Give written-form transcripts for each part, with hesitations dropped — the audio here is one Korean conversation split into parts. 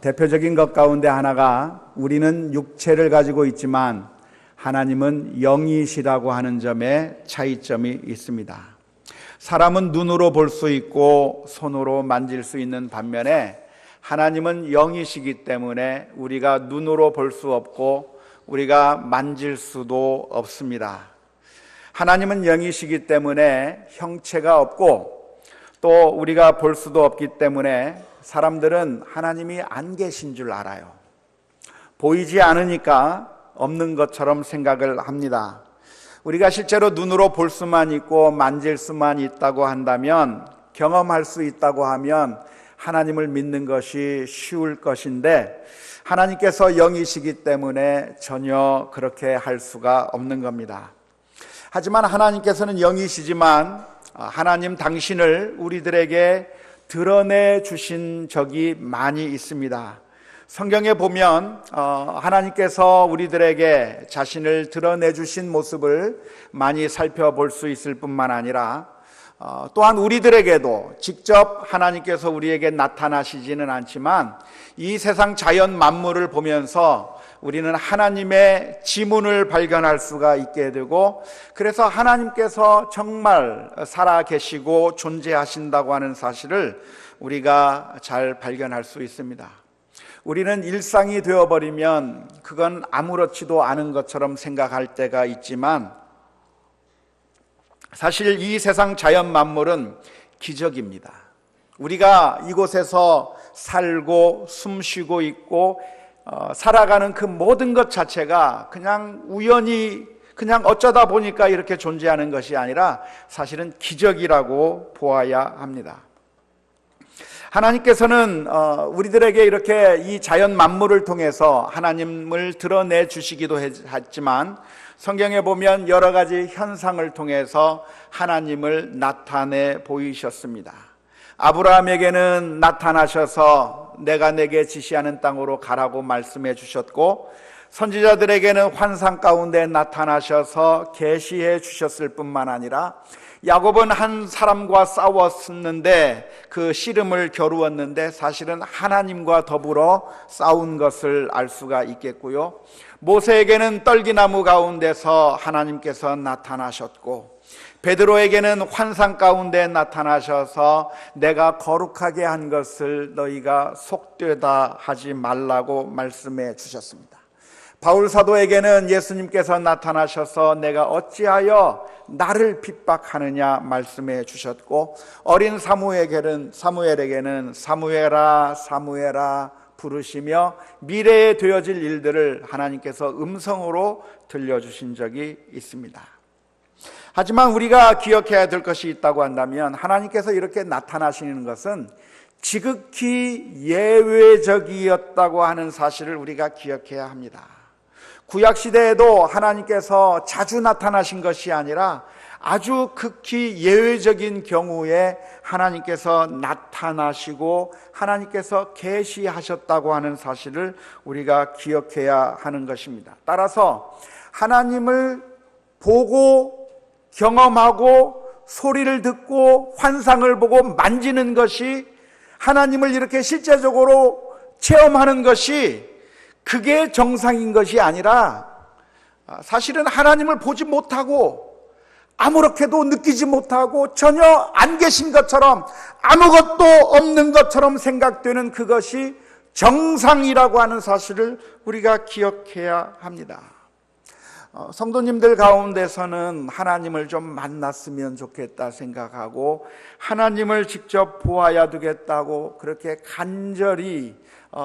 대표적인 것 가운데 하나가 우리는 육체를 가지고 있지만 하나님은 영이시라고 하는 점에 차이점이 있습니다. 사람은 눈으로 볼 수 있고 손으로 만질 수 있는 반면에 하나님은 영이시기 때문에 우리가 눈으로 볼 수 없고 우리가 만질 수도 없습니다. 하나님은 영이시기 때문에 형체가 없고 또 우리가 볼 수도 없기 때문에 사람들은 하나님이 안 계신 줄 알아요. 보이지 않으니까 없는 것처럼 생각을 합니다. 우리가 실제로 눈으로 볼 수만 있고 만질 수만 있다고 한다면, 경험할 수 있다고 하면 하나님을 믿는 것이 쉬울 것인데 하나님께서 영이시기 때문에 전혀 그렇게 할 수가 없는 겁니다. 하지만 하나님께서는 영이시지만 하나님 당신을 우리들에게 드러내 주신 적이 많이 있습니다. 성경에 보면 하나님께서 우리들에게 자신을 드러내 주신 모습을 많이 살펴볼 수 있을 뿐만 아니라 또한 우리들에게도 직접 하나님께서 우리에게 나타나시지는 않지만 이 세상 자연 만물을 보면서 우리는 하나님의 지문을 발견할 수가 있게 되고, 그래서 하나님께서 정말 살아 계시고 존재하신다고 하는 사실을 우리가 잘 발견할 수 있습니다. 우리는 일상이 되어버리면 그건 아무렇지도 않은 것처럼 생각할 때가 있지만 사실 이 세상 자연 만물은 기적입니다. 우리가 이곳에서 살고 숨쉬고 있고 살아가는 그 모든 것 자체가 그냥 우연히 그냥 어쩌다 보니까 이렇게 존재하는 것이 아니라 사실은 기적이라고 보아야 합니다. 하나님께서는 우리들에게 이렇게 이 자연 만물을 통해서 하나님을 드러내 주시기도 했지만 성경에 보면 여러 가지 현상을 통해서 하나님을 나타내 보이셨습니다. 아브라함에게는 나타나셔서 내가 내게 지시하는 땅으로 가라고 말씀해 주셨고, 선지자들에게는 환상 가운데 나타나셔서 계시해 주셨을 뿐만 아니라 야곱은 한 사람과 싸웠었는데 그 씨름을 겨루었는데 사실은 하나님과 더불어 싸운 것을 알 수가 있겠고요. 모세에게는 떨기나무 가운데서 하나님께서 나타나셨고, 베드로에게는 환상 가운데 나타나셔서 내가 거룩하게 한 것을 너희가 속되다 하지 말라고 말씀해 주셨습니다. 바울 사도에게는 예수님께서 나타나셔서 내가 어찌하여 나를 핍박하느냐 말씀해 주셨고, 어린 사무엘에게는 사무엘아 사무엘아 부르시며 미래에 되어질 일들을 하나님께서 음성으로 들려주신 적이 있습니다. 하지만 우리가 기억해야 될 것이 있다고 한다면 하나님께서 이렇게 나타나시는 것은 지극히 예외적이었다고 하는 사실을 우리가 기억해야 합니다. 구약시대에도 하나님께서 자주 나타나신 것이 아니라 아주 극히 예외적인 경우에 하나님께서 나타나시고 하나님께서 계시하셨다고 하는 사실을 우리가 기억해야 하는 것입니다. 따라서 하나님을 보고 경험하고 소리를 듣고 환상을 보고 만지는 것이, 하나님을 이렇게 실제적으로 체험하는 것이 그게 정상인 것이 아니라 사실은 하나님을 보지 못하고 아무렇게도 느끼지 못하고 전혀 안 계신 것처럼 아무것도 없는 것처럼 생각되는 그것이 정상이라고 하는 사실을 우리가 기억해야 합니다. 성도님들 가운데서는 하나님을 좀 만났으면 좋겠다 생각하고 하나님을 직접 보아야 되겠다고 그렇게 간절히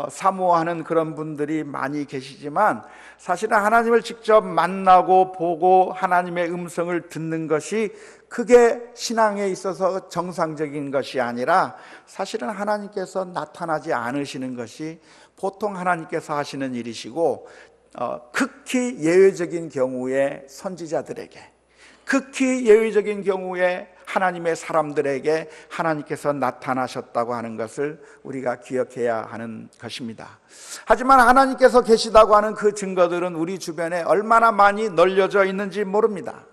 사모하는 그런 분들이 많이 계시지만, 사실은 하나님을 직접 만나고 보고 하나님의 음성을 듣는 것이 그게 신앙에 있어서 정상적인 것이 아니라 사실은 하나님께서 나타나지 않으시는 것이 보통 하나님께서 하시는 일이시고, 극히 예외적인 경우에 선지자들에게, 극히 예외적인 경우에 하나님의 사람들에게 하나님께서 나타나셨다고 하는 것을 우리가 기억해야 하는 것입니다. 하지만 하나님께서 계시다고 하는 그 증거들은 우리 주변에 얼마나 많이 널려져 있는지 모릅니다.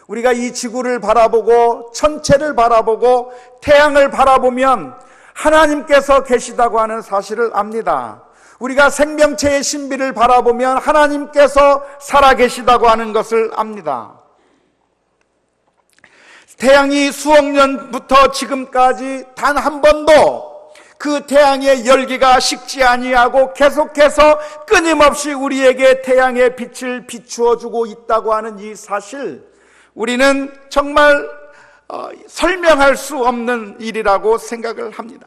우리가 이 지구를 바라보고 천체를 바라보고 태양을 바라보면 하나님께서 계시다고 하는 사실을 압니다. 우리가 생명체의 신비를 바라보면 하나님께서 살아계시다고 하는 것을 압니다. 태양이 수억 년부터 지금까지 단 한 번도 그 태양의 열기가 식지 아니하고 계속해서 끊임없이 우리에게 태양의 빛을 비추어 주고 있다고 하는 이 사실, 우리는 정말 설명할 수 없는 일이라고 생각을 합니다.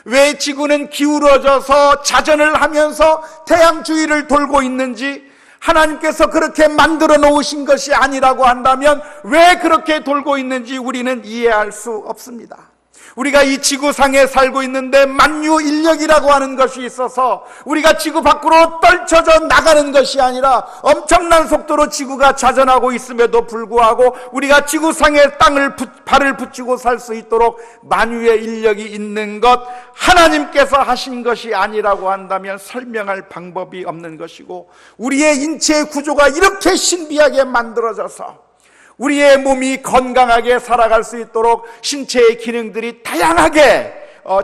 왜 지구는 기울어져서 자전을 하면서 태양 주위를 돌고 있는지, 하나님께서 그렇게 만들어 놓으신 것이 아니라고 한다면 왜 그렇게 돌고 있는지 우리는 이해할 수 없습니다. 우리가 이 지구상에 살고 있는데 만유인력이라고 하는 것이 있어서 우리가 지구 밖으로 떨쳐져 나가는 것이 아니라 엄청난 속도로 지구가 자전하고 있음에도 불구하고 우리가 지구상의 땅을 발을 붙이고 살 수 있도록 만유의 인력이 있는 것, 하나님께서 하신 것이 아니라고 한다면 설명할 방법이 없는 것이고, 우리의 인체의 구조가 이렇게 신비하게 만들어져서 우리의 몸이 건강하게 살아갈 수 있도록 신체의 기능들이 다양하게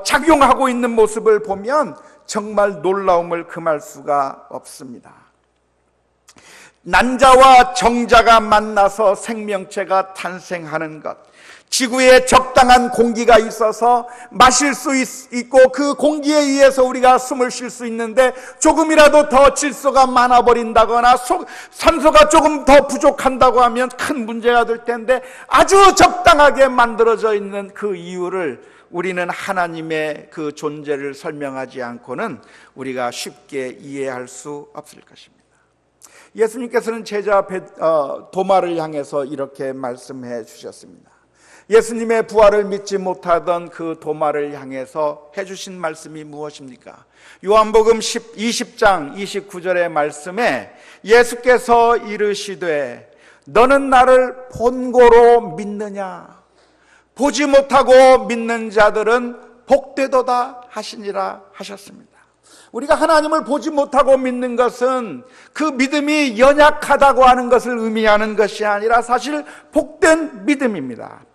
작용하고 있는 모습을 보면 정말 놀라움을 금할 수가 없습니다. 난자와 정자가 만나서 생명체가 탄생하는 것, 지구에 적당한 공기가 있어서 마실 수 있고 그 공기에 의해서 우리가 숨을 쉴 수 있는데 조금이라도 더 질소가 많아버린다거나 산소가 조금 더 부족한다고 하면 큰 문제가 될 텐데, 아주 적당하게 만들어져 있는 그 이유를 우리는 하나님의 그 존재를 설명하지 않고는 우리가 쉽게 이해할 수 없을 것입니다. 예수님께서는 제자 도마를 향해서 이렇게 말씀해 주셨습니다. 예수님의 부활을 믿지 못하던 그 도마를 향해서 해주신 말씀이 무엇입니까? 요한복음 20장 29절의 말씀에 예수께서 이르시되 너는 나를 본고로 믿느냐? 보지 못하고 믿는 자들은 복되도다 하시니라 하셨습니다. 우리가 하나님을 보지 못하고 믿는 것은 그 믿음이 연약하다고 하는 것을 의미하는 것이 아니라 사실 복된 믿음입니다.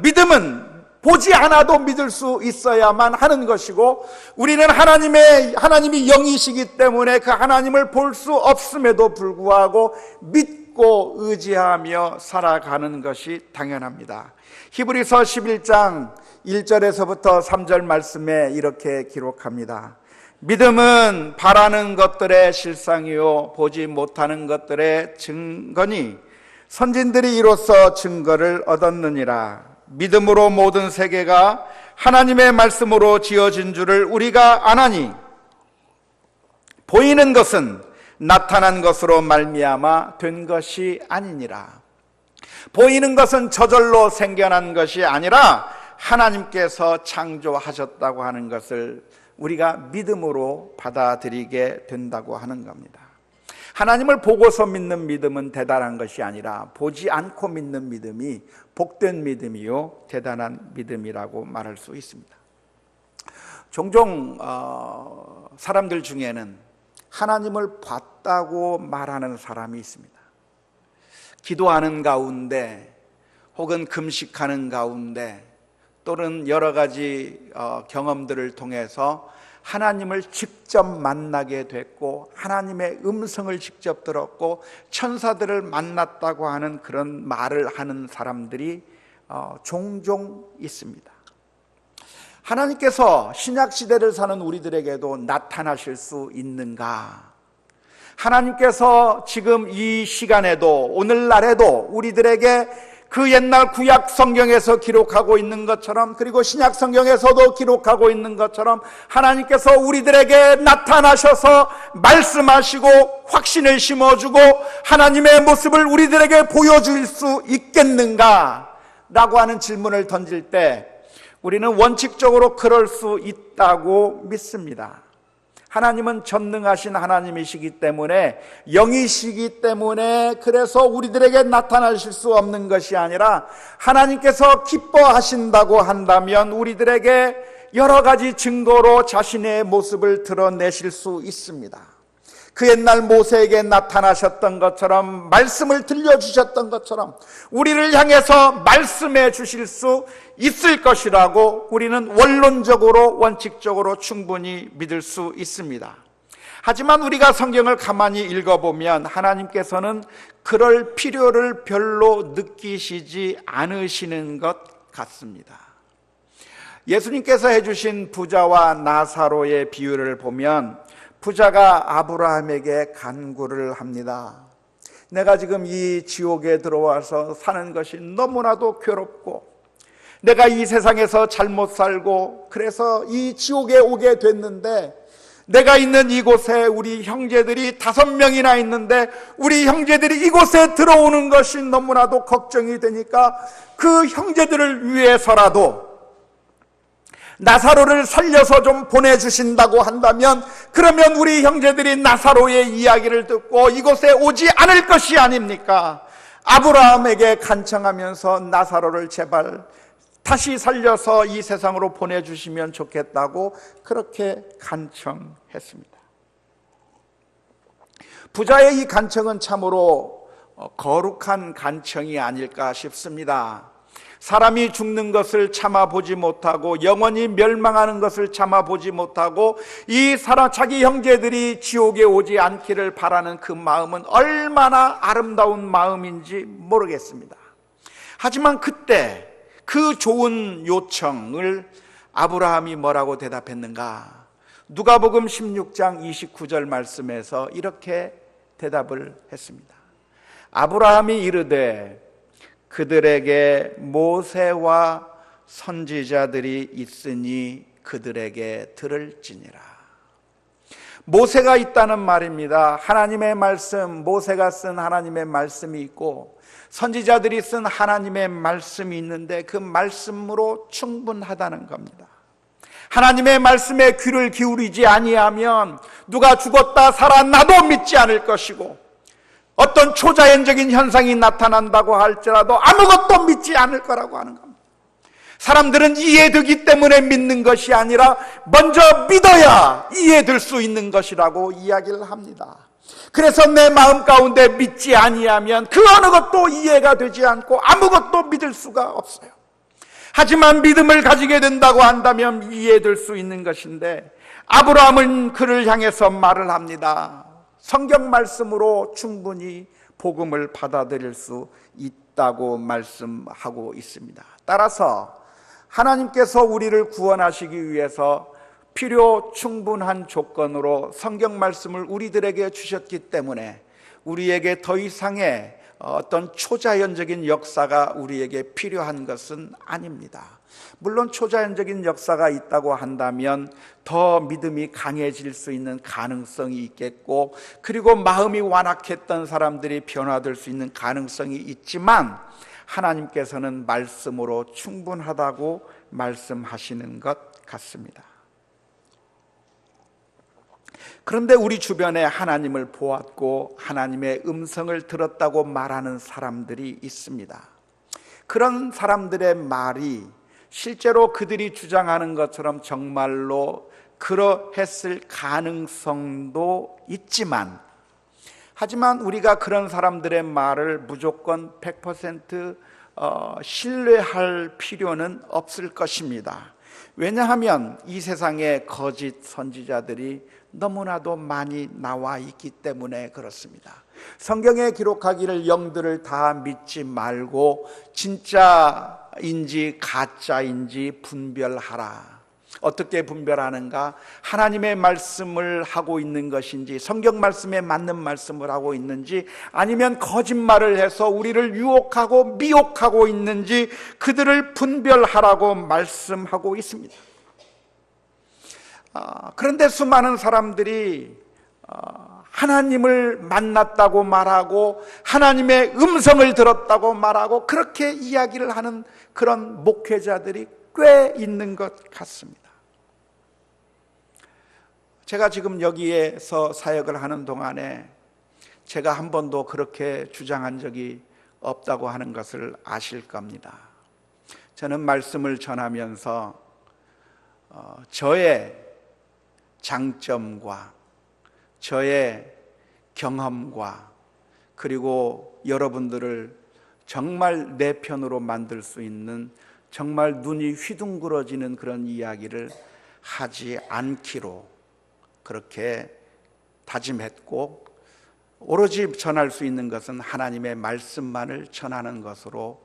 믿음은 보지 않아도 믿을 수 있어야만 하는 것이고, 우리는 하나님이 영이시기 때문에 그 하나님을 볼 수 없음에도 불구하고 믿고 의지하며 살아가는 것이 당연합니다. 히브리서 11장 1절에서부터 3절 말씀에 이렇게 기록합니다. 믿음은 바라는 것들의 실상이요 보지 못하는 것들의 증거니 선진들이 이로써 증거를 얻었느니라. 믿음으로 모든 세계가 하나님의 말씀으로 지어진 줄을 우리가 아나니 보이는 것은 나타난 것으로 말미암아 된 것이 아니니라. 보이는 것은 저절로 생겨난 것이 아니라 하나님께서 창조하셨다고 하는 것을 우리가 믿음으로 받아들이게 된다고 하는 겁니다. 하나님을 보고서 믿는 믿음은 대단한 것이 아니라 보지 않고 믿는 믿음이 복된 믿음이요 대단한 믿음이라고 말할 수 있습니다. 종종 사람들 중에는 하나님을 봤다고 말하는 사람이 있습니다. 기도하는 가운데 혹은 금식하는 가운데 또는 여러 가지 경험들을 통해서 하나님을 직접 만나게 됐고 하나님의 음성을 직접 들었고 천사들을 만났다고 하는 그런 말을 하는 사람들이 종종 있습니다. 하나님께서 신약시대를 사는 우리들에게도 나타나실 수 있는가? 하나님께서 지금 이 시간에도 오늘날에도 우리들에게 그 옛날 구약 성경에서 기록하고 있는 것처럼, 그리고 신약 성경에서도 기록하고 있는 것처럼 하나님께서 우리들에게 나타나셔서 말씀하시고 확신을 심어주고 하나님의 모습을 우리들에게 보여줄 수 있겠는가? 라고 하는 질문을 던질 때 우리는 원칙적으로 그럴 수 있다고 믿습니다. 하나님은 전능하신 하나님이시기 때문에, 영이시기 때문에, 그래서 우리들에게 나타나실 수 없는 것이 아니라 하나님께서 기뻐하신다고 한다면 우리들에게 여러 가지 증거로 자신의 모습을 드러내실 수 있습니다. 그 옛날 모세에게 나타나셨던 것처럼, 말씀을 들려주셨던 것처럼 우리를 향해서 말씀해 주실 수 있을 것이라고 우리는 원론적으로, 원칙적으로 충분히 믿을 수 있습니다. 하지만 우리가 성경을 가만히 읽어보면 하나님께서는 그럴 필요를 별로 느끼시지 않으시는 것 같습니다. 예수님께서 해주신 부자와 나사로의 비유를 보면 부자가 아브라함에게 간구를 합니다. 내가 지금 이 지옥에 들어와서 사는 것이 너무나도 괴롭고, 내가 이 세상에서 잘못 살고 그래서 이 지옥에 오게 됐는데, 내가 있는 이곳에 우리 형제들이 5명이나 있는데 우리 형제들이 이곳에 들어오는 것이 너무나도 걱정이 되니까 그 형제들을 위해서라도 나사로를 살려서 좀 보내주신다고 한다면, 그러면 우리 형제들이 나사로의 이야기를 듣고 이곳에 오지 않을 것이 아닙니까? 아브라함에게 간청하면서 나사로를 제발 다시 살려서 이 세상으로 보내주시면 좋겠다고 그렇게 간청했습니다. 부자의 이 간청은 참으로 거룩한 간청이 아닐까 싶습니다. 사람이 죽는 것을 참아보지 못하고 영원히 멸망하는 것을 참아보지 못하고 이 자기 형제들이 지옥에 오지 않기를 바라는 그 마음은 얼마나 아름다운 마음인지 모르겠습니다. 하지만 그때 그 좋은 요청을 아브라함이 뭐라고 대답했는가? 누가복음 16장 29절 말씀에서 이렇게 대답을 했습니다. 아브라함이 이르되 그들에게 모세와 선지자들이 있으니 그들에게 들을지니라. 모세가 있다는 말입니다. 하나님의 말씀, 모세가 쓴 하나님의 말씀이 있고 선지자들이 쓴 하나님의 말씀이 있는데 그 말씀으로 충분하다는 겁니다. 하나님의 말씀에 귀를 기울이지 아니하면 누가 죽었다 살아나도 믿지 않을 것이고, 어떤 초자연적인 현상이 나타난다고 할지라도 아무것도 믿지 않을 거라고 하는 겁니다. 사람들은 이해되기 때문에 믿는 것이 아니라 먼저 믿어야 이해될 수 있는 것이라고 이야기를 합니다. 그래서 내 마음 가운데 믿지 아니하면 그 어느 것도 이해가 되지 않고 아무것도 믿을 수가 없어요. 하지만 믿음을 가지게 된다고 한다면 이해될 수 있는 것인데, 아브라함은 그를 향해서 말을 합니다. 성경 말씀으로 충분히 복음을 받아들일 수 있다고 말씀하고 있습니다. 따라서 하나님께서 우리를 구원하시기 위해서 필요 충분한 조건으로 성경 말씀을 우리들에게 주셨기 때문에 우리에게 더 이상의 어떤 초자연적인 역사가 우리에게 필요한 것은 아닙니다. 물론 초자연적인 역사가 있다고 한다면 더 믿음이 강해질 수 있는 가능성이 있겠고, 그리고 마음이 완악했던 사람들이 변화될 수 있는 가능성이 있지만 하나님께서는 말씀으로 충분하다고 말씀하시는 것 같습니다. 그런데 우리 주변에 하나님을 보았고 하나님의 음성을 들었다고 말하는 사람들이 있습니다. 그런 사람들의 말이 실제로 그들이 주장하는 것처럼 정말로 그러했을 가능성도 있지만, 하지만 우리가 그런 사람들의 말을 무조건 100% 신뢰할 필요는 없을 것입니다. 왜냐하면 이 세상에 거짓 선지자들이 너무나도 많이 나와 있기 때문에 그렇습니다. 성경에 기록하기를 영들을 다 믿지 말고 진짜인지 가짜인지 분별하라. 어떻게 분별하는가? 하나님의 말씀을 하고 있는 것인지, 성경 말씀에 맞는 말씀을 하고 있는지, 아니면 거짓말을 해서 우리를 유혹하고 미혹하고 있는지 그들을 분별하라고 말씀하고 있습니다. 그런데 수많은 사람들이 하나님을 만났다고 말하고 하나님의 음성을 들었다고 말하고 그렇게 이야기를 하는 그런 목회자들이 꽤 있는 것 같습니다. 제가 지금 여기에서 사역을 하는 동안에 제가 한 번도 그렇게 주장한 적이 없다고 하는 것을 아실 겁니다. 저는 말씀을 전하면서 저의 장점과 저의 경험과 그리고 여러분들을 정말 내 편으로 만들 수 있는 정말 눈이 휘둥그러지는 그런 이야기를 하지 않기로 그렇게 다짐했고, 오로지 전할 수 있는 것은 하나님의 말씀만을 전하는 것으로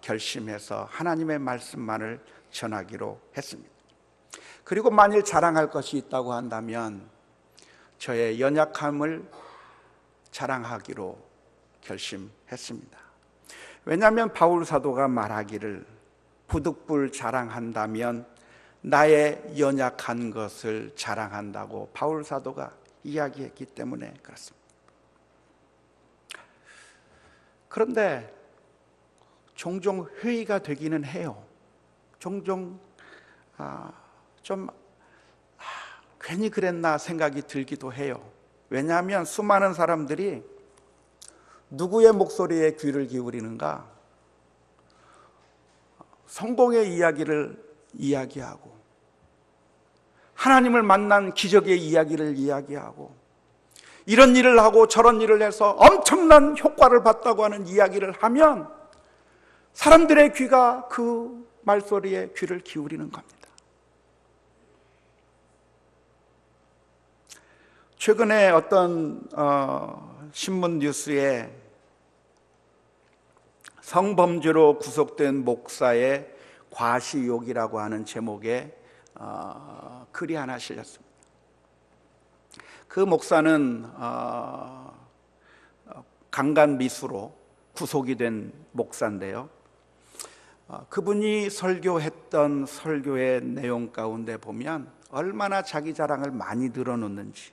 결심해서 하나님의 말씀만을 전하기로 했습니다. 그리고 만일 자랑할 것이 있다고 한다면 저의 연약함을 자랑하기로 결심했습니다. 왜냐하면 바울 사도가 말하기를 부득불 자랑한다면 나의 연약한 것을 자랑한다고 바울 사도가 이야기했기 때문에 그렇습니다. 그런데 종종 회의가 되기는 해요. 종종 괜히 그랬나 생각이 들기도 해요. 왜냐하면 수많은 사람들이 누구의 목소리에 귀를 기울이는가? 성공의 이야기를 이야기하고 하나님을 만난 기적의 이야기를 이야기하고 이런 일을 하고 저런 일을 해서 엄청난 효과를 봤다고 하는 이야기를 하면 사람들의 귀가 그 말소리에 귀를 기울이는 겁니다. 최근에 어떤 신문 뉴스에 성범죄로 구속된 목사의 과시욕이라고 하는 제목의 글이 하나 실렸습니다. 그 목사는 강간미수로 구속이 된 목사인데요, 그분이 설교했던 설교의 내용 가운데 보면 얼마나 자기 자랑을 많이 늘어놓는지,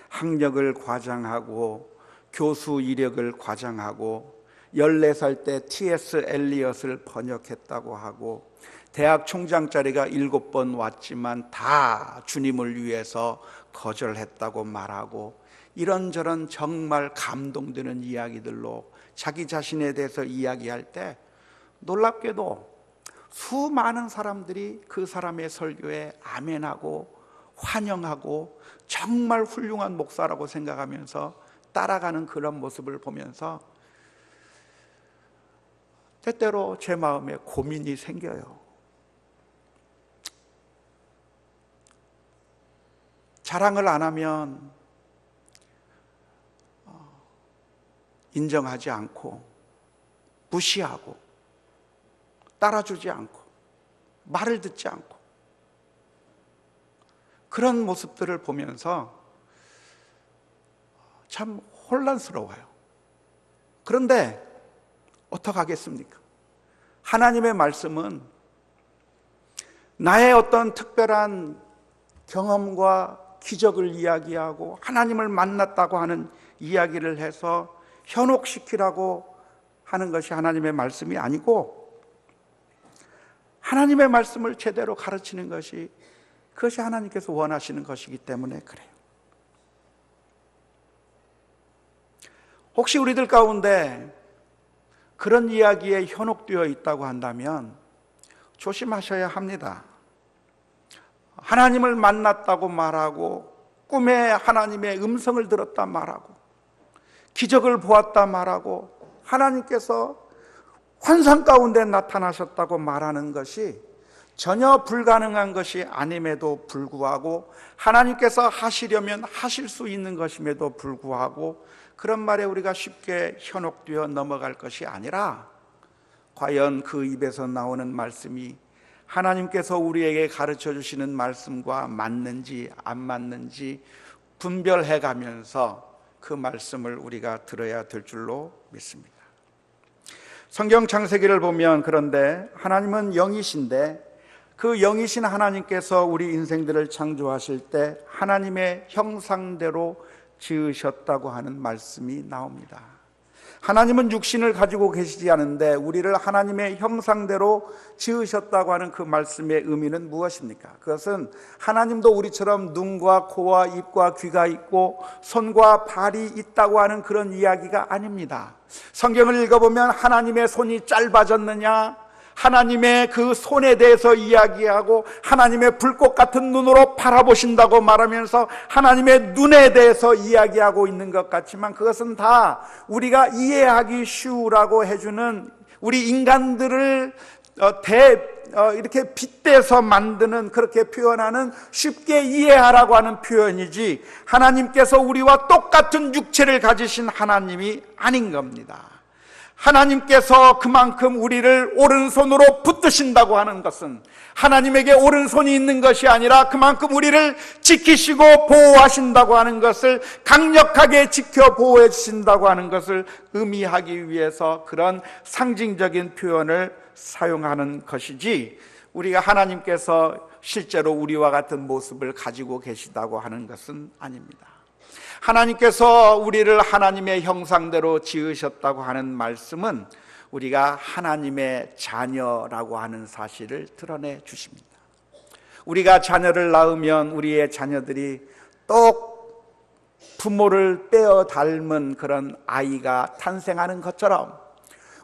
학력을 과장하고 교수 이력을 과장하고 14살 때 T.S. 엘리엇을 번역했다고 하고 대학 총장 자리가 7번 왔지만 다 주님을 위해서 거절했다고 말하고 이런저런 정말 감동되는 이야기들로 자기 자신에 대해서 이야기할 때 놀랍게도 수많은 사람들이 그 사람의 설교에 아멘하고 환영하고 정말 훌륭한 목사라고 생각하면서 따라가는 그런 모습을 보면서 때때로 제 마음에 고민이 생겨요. 자랑을 안 하면 인정하지 않고 무시하고 따라주지 않고 말을 듣지 않고 그런 모습들을 보면서 참 혼란스러워요. 그런데 어떡하겠습니까? 하나님의 말씀은 나의 어떤 특별한 경험과 기적을 이야기하고 하나님을 만났다고 하는 이야기를 해서 현혹시키라고 하는 것이 하나님의 말씀이 아니고, 하나님의 말씀을 제대로 가르치는 것이, 그것이 하나님께서 원하시는 것이기 때문에 그래요. 혹시 우리들 가운데 그런 이야기에 현혹되어 있다고 한다면 조심하셔야 합니다. 하나님을 만났다고 말하고 꿈에 하나님의 음성을 들었다 말하고 기적을 보았다 말하고 하나님께서 환상 가운데 나타나셨다고 말하는 것이 전혀 불가능한 것이 아님에도 불구하고 하나님께서 하시려면 하실 수 있는 것임에도 불구하고 그런 말에 우리가 쉽게 현혹되어 넘어갈 것이 아니라 과연 그 입에서 나오는 말씀이 하나님께서 우리에게 가르쳐 주시는 말씀과 맞는지 안 맞는지 분별해 가면서 그 말씀을 우리가 들어야 될 줄로 믿습니다. 성경 창세기를 보면 그런데 하나님은 영이신데 그 영이신 하나님께서 우리 인생들을 창조하실 때 하나님의 형상대로 지으셨다고 하는 말씀이 나옵니다. 하나님은 육신을 가지고 계시지 않은데 우리를 하나님의 형상대로 지으셨다고 하는 그 말씀의 의미는 무엇입니까? 그것은 하나님도 우리처럼 눈과 코와 입과 귀가 있고 손과 발이 있다고 하는 그런 이야기가 아닙니다. 성경을 읽어보면 하나님의 손이 짧아졌느냐, 하나님의 그 손에 대해서 이야기하고 하나님의 불꽃 같은 눈으로 바라보신다고 말하면서 하나님의 눈에 대해서 이야기하고 있는 것 같지만 그것은 다 우리가 이해하기 쉬우라고 해주는 우리 인간들을 이렇게 빗대서 만드는, 그렇게 표현하는, 쉽게 이해하라고 하는 표현이지 하나님께서 우리와 똑같은 육체를 가지신 하나님이 아닌 겁니다. 하나님께서 그만큼 우리를 오른손으로 붙드신다고 하는 것은 하나님에게 오른손이 있는 것이 아니라 그만큼 우리를 지키시고 보호하신다고 하는 것을, 강력하게 지켜 보호해 주신다고 하는 것을 의미하기 위해서 그런 상징적인 표현을 사용하는 것이지, 우리가 하나님께서 실제로 우리와 같은 모습을 가지고 계시다고 하는 것은 아닙니다. 하나님께서 우리를 하나님의 형상대로 지으셨다고 하는 말씀은 우리가 하나님의 자녀라고 하는 사실을 드러내 주십니다. 우리가 자녀를 낳으면 우리의 자녀들이 똑 부모를 빼어 닮은 그런 아이가 탄생하는 것처럼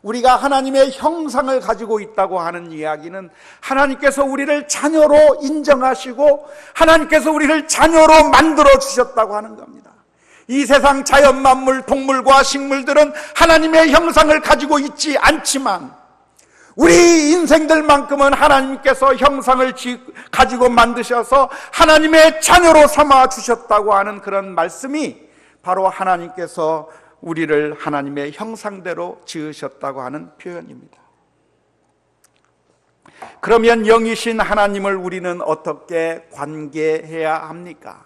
우리가 하나님의 형상을 가지고 있다고 하는 이야기는 하나님께서 우리를 자녀로 인정하시고 하나님께서 우리를 자녀로 만들어 주셨다고 하는 겁니다. 이 세상 자연 만물, 동물과 식물들은 하나님의 형상을 가지고 있지 않지만 우리 인생들만큼은 하나님께서 형상을 가지고 만드셔서 하나님의 자녀로 삼아 주셨다고 하는 그런 말씀이 바로 하나님께서 우리를 하나님의 형상대로 지으셨다고 하는 표현입니다. 그러면 영이신 하나님을 우리는 어떻게 관계해야 합니까?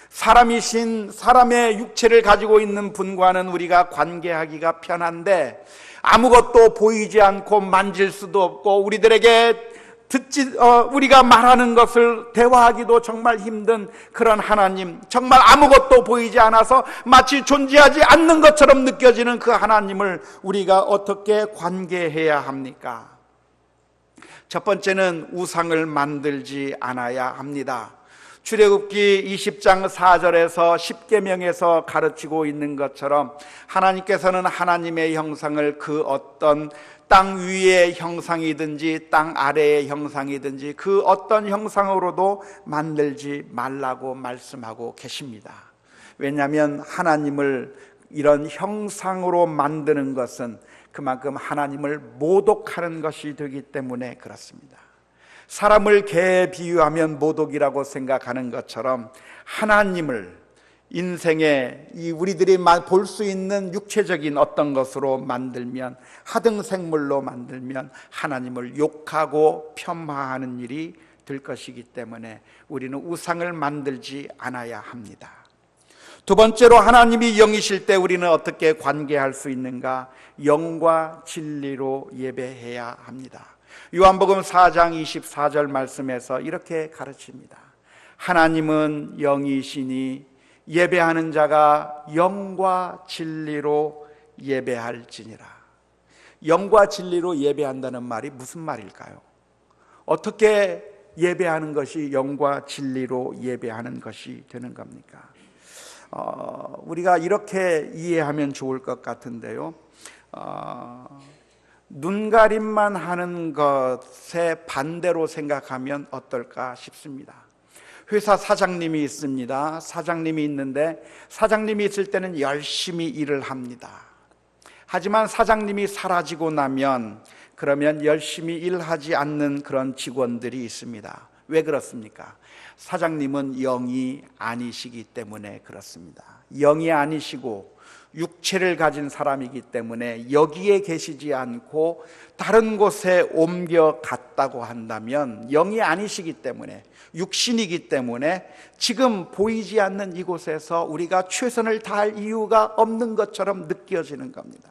사람이신, 사람의 육체를 가지고 있는 분과는 우리가 관계하기가 편한데 아무것도 보이지 않고 만질 수도 없고 우리들에게 우리가 말하는 것을 대화하기도 정말 힘든 그런 하나님, 정말 아무것도 보이지 않아서 마치 존재하지 않는 것처럼 느껴지는 그 하나님을 우리가 어떻게 관계해야 합니까? 첫 번째는 우상을 만들지 않아야 합니다. 출애굽기 20장 4절에서 10계명에서 가르치고 있는 것처럼 하나님께서는 하나님의 형상을 그 어떤 땅 위의 형상이든지 땅 아래의 형상이든지 그 어떤 형상으로도 만들지 말라고 말씀하고 계십니다. 왜냐하면 하나님을 이런 형상으로 만드는 것은 그만큼 하나님을 모독하는 것이 되기 때문에 그렇습니다. 사람을 개에 비유하면 모독이라고 생각하는 것처럼 하나님을 인생에 이 우리들이 볼 수 있는 육체적인 어떤 것으로 만들면, 하등생물로 만들면 하나님을 욕하고 폄하하는 일이 될 것이기 때문에 우리는 우상을 만들지 않아야 합니다. 두 번째로 하나님이 영이실 때 우리는 어떻게 관계할 수 있는가? 영과 진리로 예배해야 합니다. 요한복음 4장 24절 말씀에서 이렇게 가르칩니다. 하나님은 영이시니 예배하는 자가 영과 진리로 예배할지니라. 영과 진리로 예배한다는 말이 무슨 말일까요? 어떻게 예배하는 것이 영과 진리로 예배하는 것이 되는 겁니까? 우리가 이렇게 이해하면 좋을 것 같은데요. 눈가림만 하는 것에 반대로 생각하면 어떨까 싶습니다. 회사 사장님이 있습니다. 사장님이 있는데 사장님이 있을 때는 열심히 일을 합니다. 하지만 사장님이 사라지고 나면 그러면 열심히 일하지 않는 그런 직원들이 있습니다. 왜 그렇습니까? 사장님은 영이 아니시기 때문에 그렇습니다. 영이 아니시고 육체를 가진 사람이기 때문에 여기에 계시지 않고 다른 곳에 옮겨갔다고 한다면 영이 아니시기 때문에, 육신이기 때문에 지금 보이지 않는 이곳에서 우리가 최선을 다할 이유가 없는 것처럼 느껴지는 겁니다.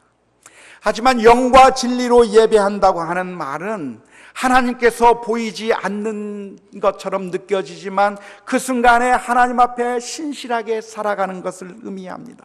하지만 영과 진리로 예배한다고 하는 말은 하나님께서 보이지 않는 것처럼 느껴지지만 그 순간에 하나님 앞에 신실하게 살아가는 것을 의미합니다.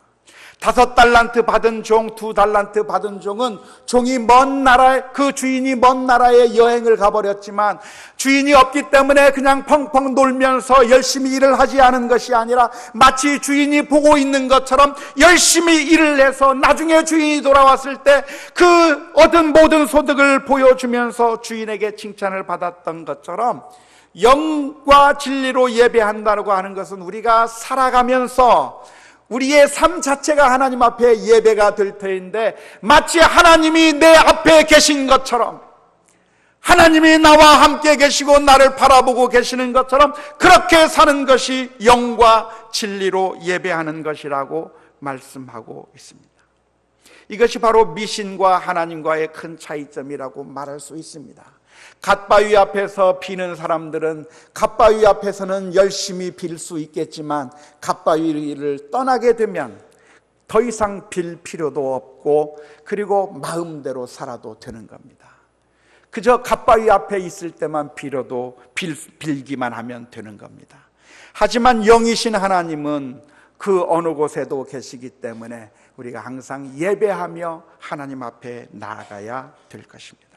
5달란트 받은 종, 2달란트 받은 종은 종이 먼 나라에, 그 주인이 먼 나라에 여행을 가버렸지만 주인이 없기 때문에 그냥 펑펑 놀면서 열심히 일을 하지 않은 것이 아니라 마치 주인이 보고 있는 것처럼 열심히 일을 해서 나중에 주인이 돌아왔을 때 그 얻은 모든 소득을 보여주면서 주인에게 칭찬을 받았던 것처럼, 영과 진리로 예배한다고 하는 것은 우리가 살아가면서 우리의 삶 자체가 하나님 앞에 예배가 될 터인데, 마치 하나님이 내 앞에 계신 것처럼, 하나님이 나와 함께 계시고 나를 바라보고 계시는 것처럼 그렇게 사는 것이 영과 진리로 예배하는 것이라고 말씀하고 있습니다. 이것이 바로 미신과 하나님과의 큰 차이점이라고 말할 수 있습니다. 갓바위 앞에서 비는 사람들은 갓바위 앞에서는 열심히 빌 수 있겠지만 갓바위를 떠나게 되면 더 이상 빌 필요도 없고, 그리고 마음대로 살아도 되는 겁니다. 그저 갓바위 앞에 있을 때만 빌기만 하면 되는 겁니다. 하지만 영이신 하나님은 그 어느 곳에도 계시기 때문에 우리가 항상 예배하며 하나님 앞에 나아가야 될 것입니다.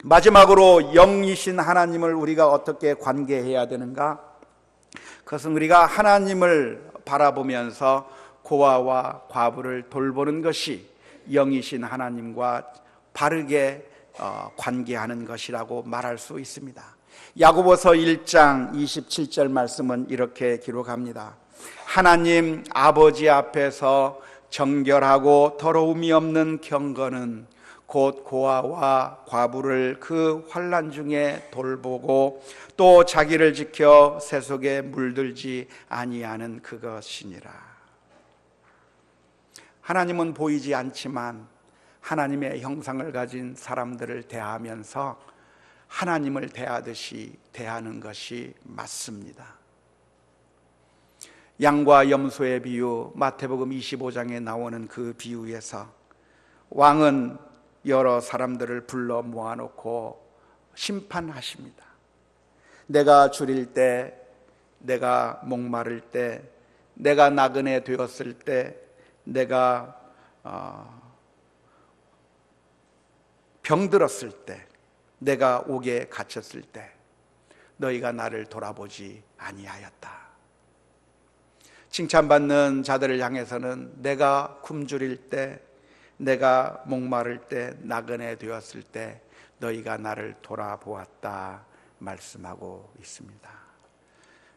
마지막으로 영이신 하나님을 우리가 어떻게 관계해야 되는가? 그것은 우리가 하나님을 바라보면서 고아와 과부를 돌보는 것이 영이신 하나님과 바르게 관계하는 것이라고 말할 수 있습니다. 야고보서 1장 27절 말씀은 이렇게 기록합니다. 하나님 아버지 앞에서 정결하고 더러움이 없는 경건은 곧 고아와 과부를 그 환난 중에 돌보고 또 자기를 지켜 세속에 물들지 아니하는 그것이니라. 하나님은 보이지 않지만 하나님의 형상을 가진 사람들을 대하면서 하나님을 대하듯이 대하는 것이 맞습니다. 양과 염소의 비유, 마태복음 25장에 나오는 그 비유에서 왕은 여러 사람들을 불러 모아놓고 심판하십니다. 내가 줄일 때, 내가 목마를 때, 내가 나그네 되었을 때, 내가 병들었을 때, 내가 옥에 갇혔을 때 너희가 나를 돌아보지 아니하였다. 칭찬받는 자들을 향해서는 내가 굶주릴 때, 내가 목마를 때, 나그네 되었을 때 너희가 나를 돌아보았다 말씀하고 있습니다.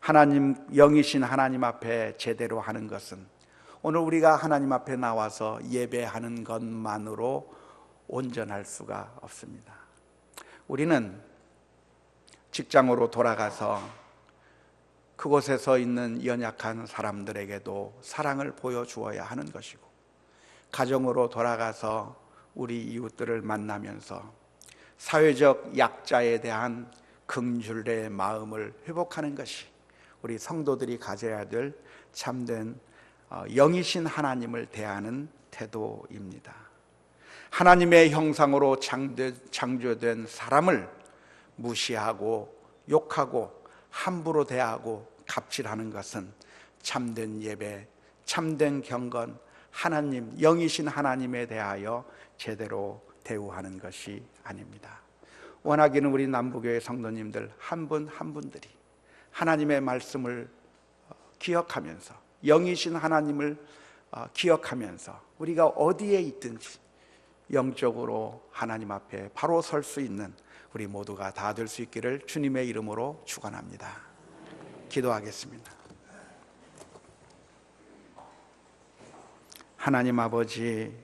하나님, 영이신 하나님 앞에 제대로 하는 것은 오늘 우리가 하나님 앞에 나와서 예배하는 것만으로 온전할 수가 없습니다. 우리는 직장으로 돌아가서 그곳에서 있는 연약한 사람들에게도 사랑을 보여주어야 하는 것이고, 가정으로 돌아가서 우리 이웃들을 만나면서 사회적 약자에 대한 긍휼의 마음을 회복하는 것이 우리 성도들이 가져야 될 참된 영이신 하나님을 대하는 태도입니다. 하나님의 형상으로 창조된 사람을 무시하고 욕하고 함부로 대하고 갑질하는 것은 참된 예배, 참된 경건, 하나님, 영이신 하나님에 대하여 제대로 대우하는 것이 아닙니다. 원하기는 우리 남부교회 성도님들 한 분 한 분들이 하나님의 말씀을 기억하면서, 영이신 하나님을 기억하면서 우리가 어디에 있든지 영적으로 하나님 앞에 바로 설 수 있는 우리 모두가 다 될 수 있기를 주님의 이름으로 축원합니다. 기도하겠습니다. 하나님 아버지,